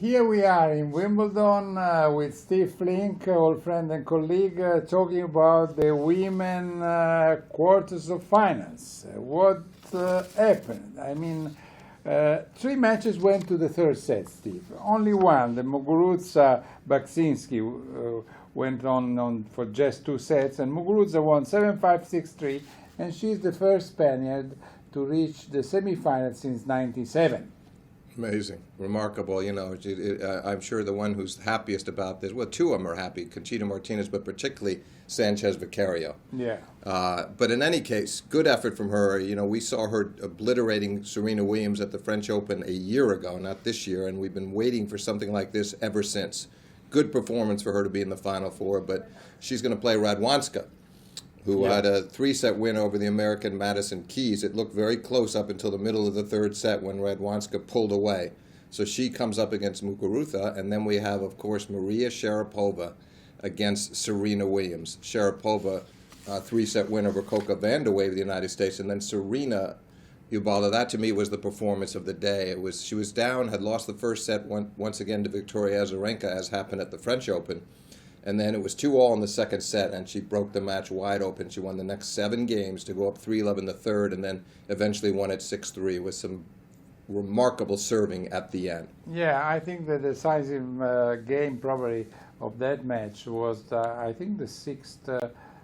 Here we are in Wimbledon with Steve Flink, old friend and colleague, talking about the women quarters of finals. What happened? I mean, three matches went to the third set, Steve. Only one, the Muguruza-Baksinski, went on for just two sets, and Muguruza won 7-5, 6-3, and she's the first Spaniard to reach the semifinals since '97. Amazing, remarkable. You know, I'm sure the one who's happiest about this, well, two of them are happy, Conchita Martinez, but particularly Sanchez Vicario. Yeah. But in any case, good effort from her. You know, we saw her obliterating Serena Williams at the French Open a year ago, not this year, and we've been waiting for something like this ever since. Good performance for her to be in the Final Four, but she's going to play Radwanska, who had a three-set win over the American Madison Keys. It looked very close up until the middle of the third set when Radwanska pulled away. So she comes up against Muguruza, and then we have, of course, Maria Sharapova against Serena Williams. Sharapova, three-set win over Coca Vandeweghe of the United States, and then Serena, Ubaldo. That to me was the performance of the day. She was down, had lost the first set once again to Victoria Azarenka, as happened at the French Open. And then it was 2-2 in the second set, and she broke the match wide open. She won the next 7 games to go up 3-11 in the third, and then eventually won it 6-3 with some remarkable serving at the end. Yeah, I think the decisive game probably of that match was, I think, the sixth,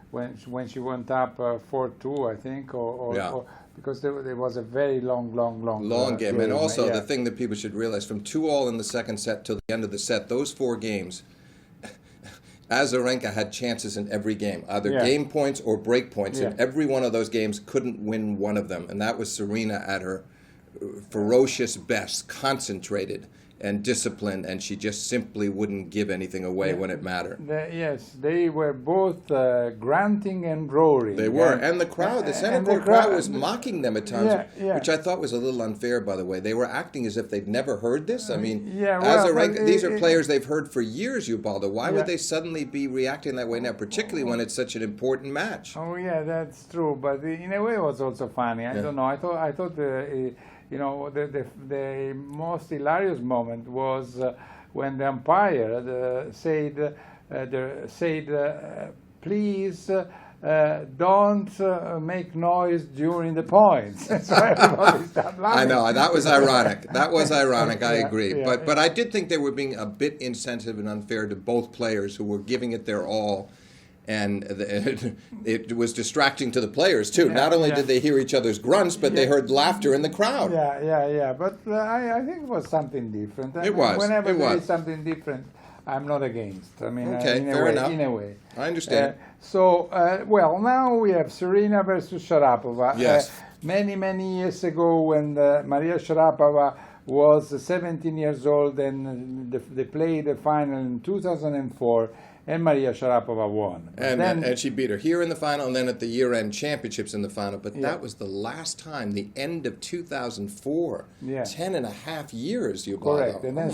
when she went up 4-2, I think, or because there was a very long game. And also the thing that people should realize, from 2-2 in the second set till the end of the set, those 4 games, Azarenka had chances in every game, either game points or break points. In every one of those games, couldn't win one of them. And that was Serena at her ferocious best, concentrated and disciplined, and she just simply wouldn't give anything away when it mattered. Yes, they were both grunting and roaring. They were, and the crowd, the center court crowd was mocking them at times, which I thought was a little unfair, by the way. They were acting as if they'd never heard this. I mean, Azarenka, these are players they've heard for years, Ubaldo. Why would they suddenly be reacting that way now, particularly when it's such an important match? Oh, yeah, that's true, but in a way it was also funny. I don't know, I thought you know, the most hilarious moment was when the umpire said, please don't make noise during the points. So everybody started laughing. I know, that was ironic. That was ironic, I agree. But I did think they were being a bit insensitive and unfair to both players who were giving it their all. And it was distracting to the players, too. Not only did they hear each other's grunts, but they heard laughter in the crowd. Yeah. But I think it was something different. Whenever there is something different, I'm not against. I mean, fair enough. In a way. I understand. Well, now we have Serena versus Sharapova. Yes. Many years ago, when Maria Sharapova was 17 years old, and they played the final in 2004, and Maria Sharapova won. And she beat her here in the final, and then at the year-end championships in the final. But that was the last time, the end of 2004. 10 and a half years, Ubaldo. Correct. And then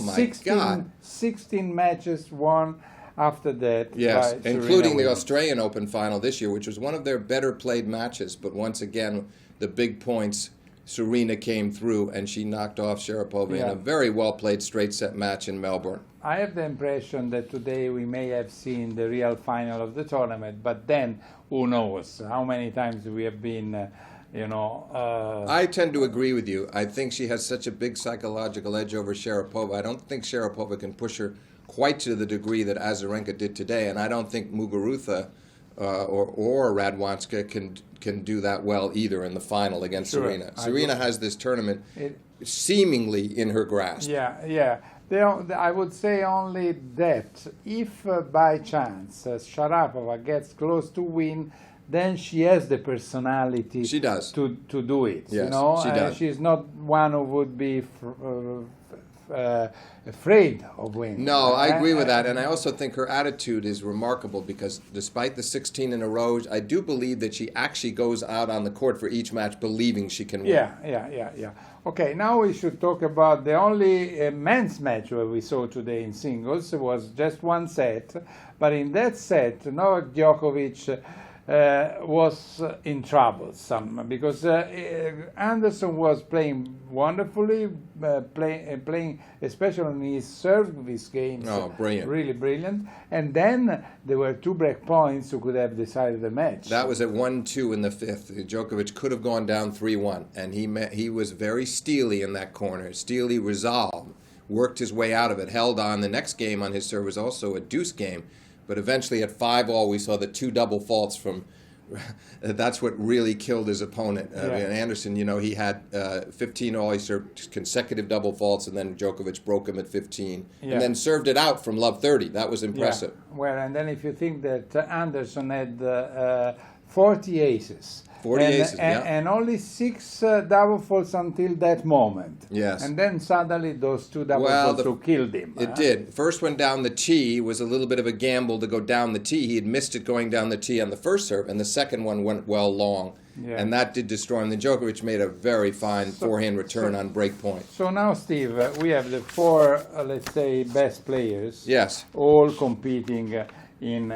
16 matches won after that. Yes, including the Australian Open final this year, which was one of their better played matches. But once again, the big points, Serena came through, and she knocked off Sharapova in a very well-played straight-set match in Melbourne. I have the impression that today we may have seen the real final of the tournament, but then who knows how many times we have been, I tend to agree with you. I think she has such a big psychological edge over Sharapova. I don't think Sharapova can push her quite to the degree that Azarenka did today, and I don't think Muguruza or Radwanska can do that well either in the final against Serena. Serena has this tournament seemingly in her grasp. Yeah. I would say only that if by chance Sharapova gets close to win, then she has the personality. She does. To do it. Yes, you know? She does. She's not one who would be afraid of winning. No, I agree with that, and I also think her attitude is remarkable because despite the 16 in a row, I do believe that she actually goes out on the court for each match believing she can win. Yeah. Okay, now we should talk about the only men's match where we saw today in singles. It was just one set, but in that set, Novak Djokovic was in trouble because Anderson was playing wonderfully, playing especially in his service games. Oh, brilliant. Really brilliant. And then there were 2 break points who could have decided the match. That was at 1-2 in the 5th. Djokovic could have gone down 3-1, and he was very steely in that corner. Steely, resolved, worked his way out of it, held on. The next game on his serve was also a deuce game. But eventually at 5-all, we saw the 2 double faults from. That's what really killed his opponent. Anderson, he had 15-all. He served consecutive double faults, and then Djokovic broke him at 15, and then served it out from love 30. That was impressive. Yeah. Well, and then if you think that Anderson had 40 aces. 40 aces, and only 6 double faults until that moment. Yes. And then suddenly those 2 double faults killed him. It did. First one down the tee was a little bit of a gamble to go down the tee. He had missed it going down the tee on the first serve, and the second one went well long. Yeah. And that did destroy him. Then Djokovic made a very fine forehand return on break point. So now, Steve, we have the 4, let's say, best players. Yes. All competing in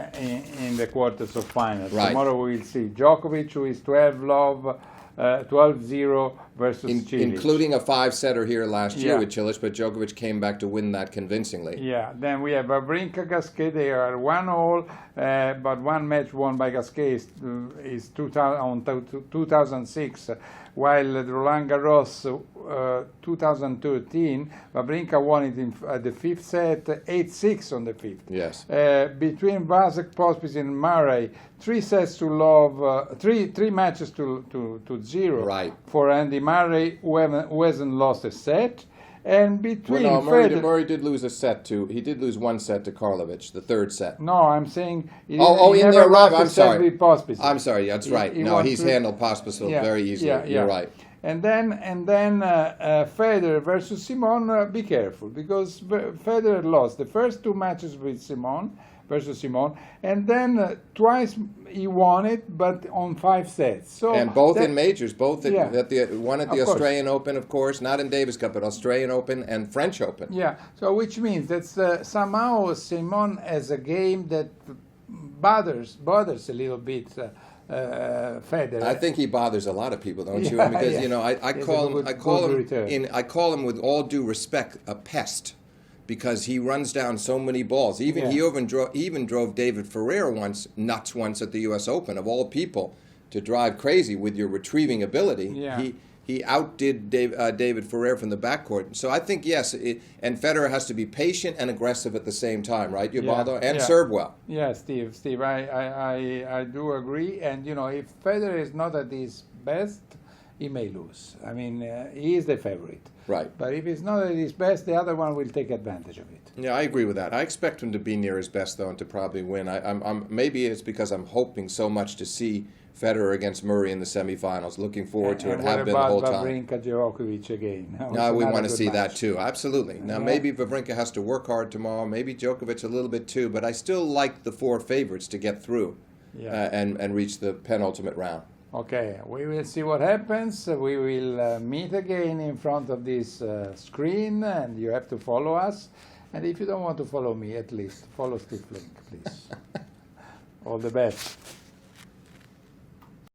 the quarters of finals. Right. Tomorrow we will see Djokovic, who is 12-0 versus Cilic. Including a 5-setter here last year with Cilic, but Djokovic came back to win that convincingly. Yeah, then we have Wawrinka, Gasquet. They are 1-all, but one match won by Gasquet is 2006, while Roland Garros 2013, Wawrinka won it at the 5th set, 8-6 on the 5th. Yes. Between Vasek, Pospisil, and Murray, 3 sets to love, three matches to 0 right. for Andy Murray, who hasn't lost a set. And between Murray did lose a set to. He did lose 1 set to Karlovic, the 3rd set. No, I'm saying. He in there, Rob. I'm sorry. I'm sorry. That's right. He's handled Pospisil very easily. You're right. And then Federer versus Simon. Be careful, because Federer lost the first 2 matches with Simon versus Simon, and then twice he won it, but on 5 sets. So and both in majors, both at one at the Australian Open, of course, not in Davis Cup, but Australian Open and French Open. Yeah. So which means that somehow Simon has a game that bothers a little bit. Federer. I think he bothers a lot of people, don't you? Because I call him with all due respect a pest, because he runs down so many balls. He even drove David Ferrer nuts once at the U.S. Open, of all people, to drive crazy with your retrieving ability. Yeah. He outdid David Ferrer from the backcourt. So I think, yes, and Federer has to be patient and aggressive at the same time, right, Ubaldo? And serve well. Yeah, Steve, I do agree. And, if Federer is not at his best, he may lose. I mean, he is the favorite. Right. But if he's not at his best, the other one will take advantage of it. Yeah, I agree with that. I expect him to be near his best, though, and to probably win. Maybe it's because I'm hoping so much to see Federer against Murray in the semifinals. Looking forward to it. Have been the whole time. Wawrinka, Djokovic again. No, we want to see that too. Absolutely. Now maybe Wawrinka has to work hard tomorrow. Maybe Djokovic a little bit too. But I still like the 4 favorites to get through and reach the penultimate round. Okay, we will see what happens. We will meet again in front of this screen, and you have to follow us. And if you don't want to follow me, at least follow Steve Flink, please. All the best.